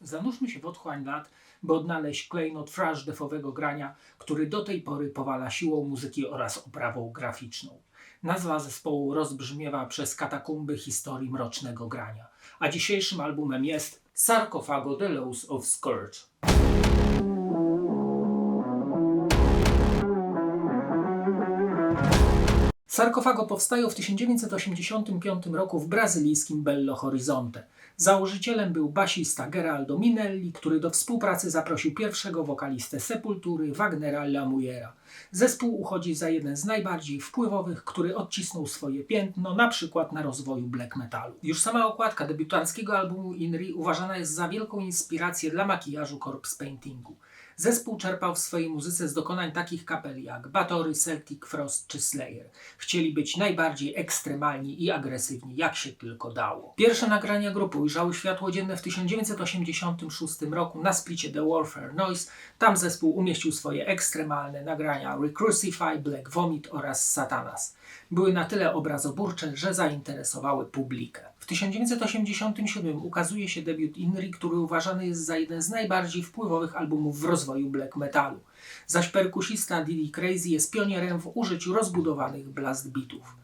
Zanurzmy się w otchłań lat, by odnaleźć klejnot thrash defowego grania, który do tej pory powala siłą muzyki oraz oprawą graficzną. Nazwa zespołu rozbrzmiewa przez katakumby historii mrocznego grania, a dzisiejszym albumem jest Sarcophago The Laws of Scourge. Sarcophago powstają w 1985 roku w brazylijskim Belo Horizonte. Założycielem był basista Geraldo Minelli, który do współpracy zaprosił pierwszego wokalistę Sepultury, Wagnera Lamourera. Zespół uchodzi za jeden z najbardziej wpływowych, który odcisnął swoje piętno na przykład na rozwoju black metalu. Już sama okładka debiutanckiego albumu INRI uważana jest za wielką inspirację dla makijażu corpse paintingu. Zespół czerpał w swojej muzyce z dokonań takich kapel jak Bathory, Celtic Frost czy Slayer. Chcieli być najbardziej ekstremalni i agresywni, jak się tylko dało. Pierwsze nagrania grupy ujrzały światło dzienne w 1986 roku na splicie The Warfare Noise. Tam zespół umieścił swoje ekstremalne nagrania Recrucify, Black Vomit oraz Satanas. Były na tyle obrazoburcze, że zainteresowały publikę. W 1987 ukazuje się debiut INRI, który uważany jest za jeden z najbardziej wpływowych albumów w rozwoju black metalu. Zaś perkusista Diddy Crazy jest pionierem w użyciu rozbudowanych blast beatów.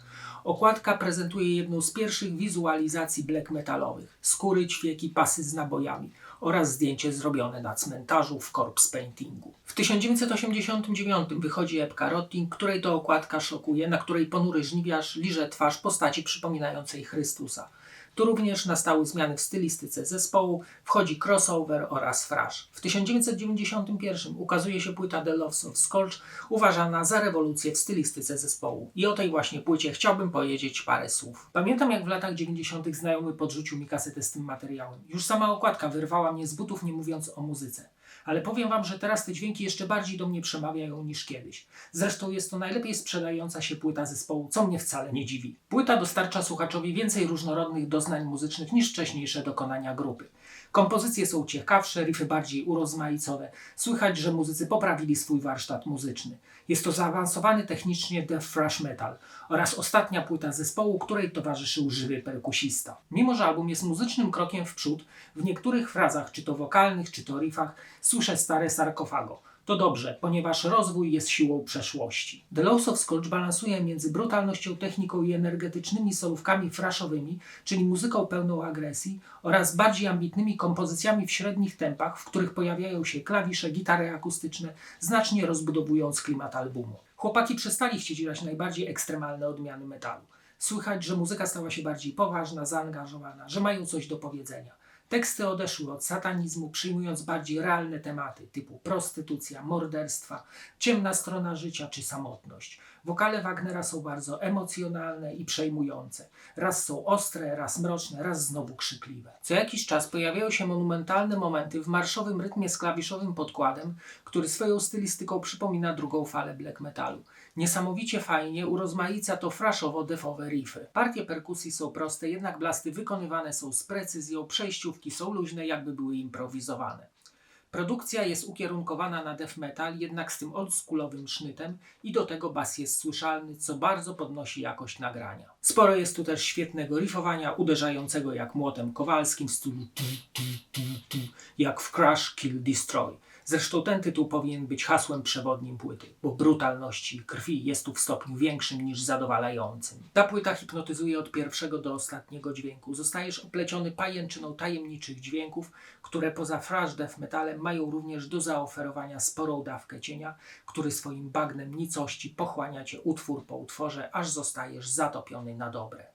Okładka prezentuje jedną z pierwszych wizualizacji black metalowych. Skóry, ćwieki, pasy z nabojami oraz zdjęcie zrobione na cmentarzu w corpse paintingu. W 1989 wychodzi epka Rotting, której to okładka szokuje, na której ponury żniwiarz liże twarz postaci przypominającej Chrystusa. Tu również nastały zmiany w stylistyce zespołu, wchodzi crossover oraz thrash. W 1991 ukazuje się płyta The Laws of Scourge, uważana za rewolucję w stylistyce zespołu. I o tej właśnie płycie chciałbym powiedzieć parę słów. Pamiętam, jak w latach 90. znajomy podrzucił mi kasetę z tym materiałem. Już sama okładka wyrwała mnie z butów, nie mówiąc o muzyce. Ale powiem wam, że teraz te dźwięki jeszcze bardziej do mnie przemawiają niż kiedyś. Zresztą jest to najlepiej sprzedająca się płyta zespołu, co mnie wcale nie dziwi. Płyta dostarcza słuchaczowi więcej różnorodnych doznań muzycznych niż wcześniejsze dokonania grupy. Kompozycje są ciekawsze, riffy bardziej urozmaicone. Słychać, że muzycy poprawili swój warsztat muzyczny. Jest to zaawansowany technicznie death thrash metal oraz ostatnia płyta zespołu, której towarzyszył żywy perkusista. Mimo że album jest muzycznym krokiem w przód, w niektórych frazach, czy to wokalnych, czy to riffach, słyszę stare Sarcophago. To dobrze, ponieważ rozwój jest siłą przeszłości. The Laws of Scourge balansuje między brutalnością, techniką i energetycznymi solówkami thrashowymi, czyli muzyką pełną agresji, oraz bardziej ambitnymi kompozycjami w średnich tempach, w których pojawiają się klawisze, gitary akustyczne, znacznie rozbudowując klimat albumu. Chłopaki przestali chcieć grać najbardziej ekstremalne odmiany metalu. Słychać, że muzyka stała się bardziej poważna, zaangażowana, że mają coś do powiedzenia. Teksty odeszły od satanizmu, przyjmując bardziej realne tematy typu prostytucja, morderstwa, ciemna strona życia czy samotność. Wokale Wagnera są bardzo emocjonalne i przejmujące. Raz są ostre, raz mroczne, raz znowu krzykliwe. Co jakiś czas pojawiają się monumentalne momenty w marszowym rytmie z klawiszowym podkładem, który swoją stylistyką przypomina drugą falę black metalu. Niesamowicie fajnie urozmaica to thrashowo-defowe riffy. Partie perkusji są proste, jednak blasty wykonywane są z precyzją, przejściówki są luźne, jakby były improwizowane. Produkcja jest ukierunkowana na death metal, jednak z tym oldschoolowym sznytem i do tego bas jest słyszalny, co bardzo podnosi jakość nagrania. Sporo jest tu też świetnego riffowania, uderzającego jak młotem kowalskim w stylu jak w Crush, Kill, Destroy. Zresztą ten tytuł powinien być hasłem przewodnim płyty, bo brutalności i krwi jest tu w stopniu większym niż zadowalającym. Ta płyta hipnotyzuje od pierwszego do ostatniego dźwięku. Zostajesz opleciony pajęczyną tajemniczych dźwięków, które poza thrash death metalem mają również do zaoferowania sporą dawkę cienia, który swoim bagnem nicości pochłania cię utwór po utworze, aż zostajesz zatopiony na dobre.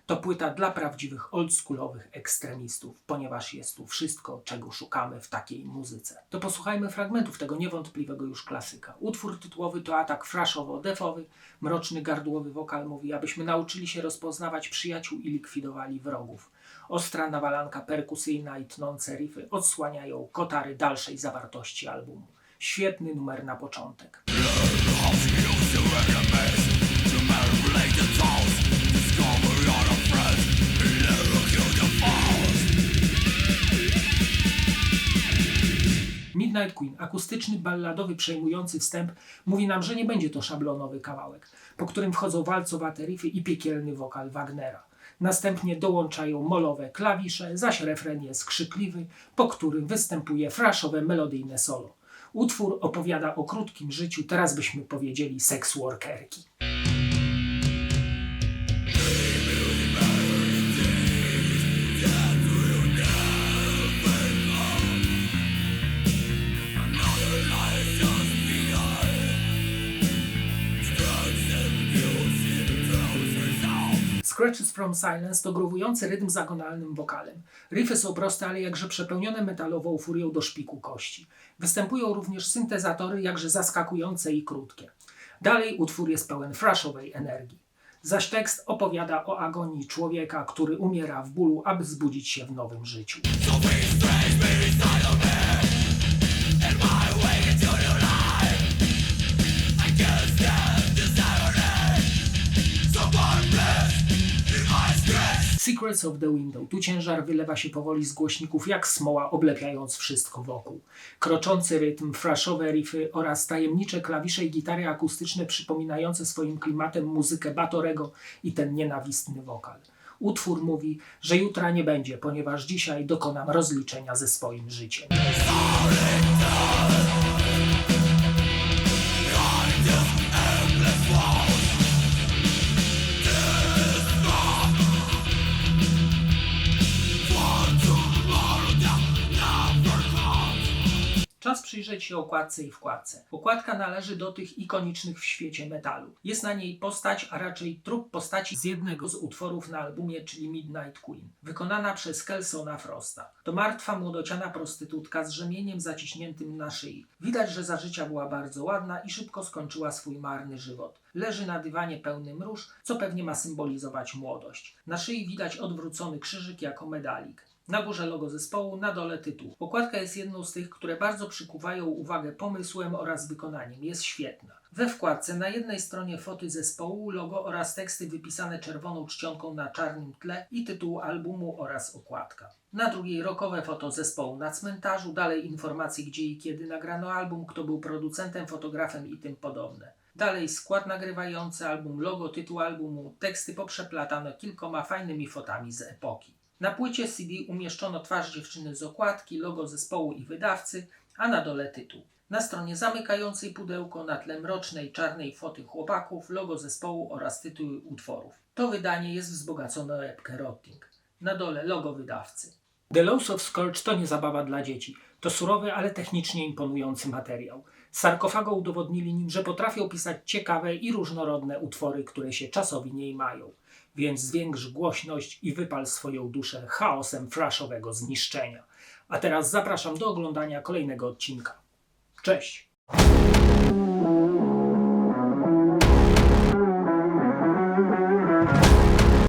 To płyta dla prawdziwych oldschoolowych ekstremistów, ponieważ jest tu wszystko, czego szukamy w takiej muzyce. To posłuchajmy fragmentów tego niewątpliwego już klasyka. Utwór tytułowy to atak thrashowo-defowy, mroczny gardłowy wokal mówi, abyśmy nauczyli się rozpoznawać przyjaciół i likwidowali wrogów. Ostra nawalanka perkusyjna i tnące riffy odsłaniają kotary dalszej zawartości albumu. Świetny numer na początek. Midnight Queen, akustyczny, balladowy, przejmujący wstęp, mówi nam, że nie będzie to szablonowy kawałek, po którym wchodzą walcowate riffy i piekielny wokal Wagnera. Następnie dołączają molowe klawisze, zaś refren jest krzykliwy, po którym występuje fraszowe melodyjne solo. Utwór opowiada o krótkim życiu, teraz byśmy powiedzieli seks workerki. Scratches from Silence to gruwujący rytm z agonalnym wokalem. Riffy są proste, ale jakże przepełnione metalową furią do szpiku kości. Występują również syntezatory, jakże zaskakujące i krótkie. Dalej utwór jest pełen thrashowej energii. Zaś tekst opowiada o agonii człowieka, który umiera w bólu, aby zbudzić się w nowym życiu. Secrets of the Window. Tu ciężar wylewa się powoli z głośników jak smoła, oblepiając wszystko wokół. Kroczący rytm, thrashowe riffy oraz tajemnicze klawisze i gitary akustyczne przypominające swoim klimatem muzykę Batorego i ten nienawistny wokal. Utwór mówi, że jutra nie będzie, ponieważ dzisiaj dokonam rozliczenia ze swoim życiem. Czas przyjrzeć się okładce i wkładce. Okładka należy do tych ikonicznych w świecie metalu. Jest na niej postać, a raczej trup postaci z jednego z utworów na albumie, czyli Midnight Queen, wykonana przez Kelsona Frosta. To martwa, młodociana prostytutka z rzemieniem zaciśniętym na szyi. Widać, że za życia była bardzo ładna i szybko skończyła swój marny żywot. Leży na dywanie pełnym róż, co pewnie ma symbolizować młodość. Na szyi widać odwrócony krzyżyk jako medalik. Na górze logo zespołu, na dole tytuł. Okładka jest jedną z tych, które bardzo przykuwają uwagę pomysłem oraz wykonaniem. Jest świetna. We wkładce na jednej stronie foty zespołu, logo oraz teksty wypisane czerwoną czcionką na czarnym tle i tytuł albumu oraz okładka. Na drugiej rockowe foto zespołu na cmentarzu, dalej informacje gdzie i kiedy nagrano album, kto był producentem, fotografem i tym podobne. Dalej skład nagrywający album, logo, tytuł albumu, teksty poprzeplatane kilkoma fajnymi fotami z epoki. Na płycie CD umieszczono twarz dziewczyny z okładki, logo zespołu i wydawcy, a na dole tytuł. Na stronie zamykającej pudełko na tle mrocznej czarnej foty chłopaków, logo zespołu oraz tytuły utworów. To wydanie jest wzbogacone o epkę Rotting. Na dole logo wydawcy. The Laws of Scourge to nie zabawa dla dzieci. To surowy, ale technicznie imponujący materiał. Sarkofago udowodnili nim, że potrafią pisać ciekawe i różnorodne utwory, które się czasowi nie mają. Więc zwiększ głośność i wypal swoją duszę chaosem thrashowego zniszczenia. A teraz zapraszam do oglądania kolejnego odcinka. Cześć!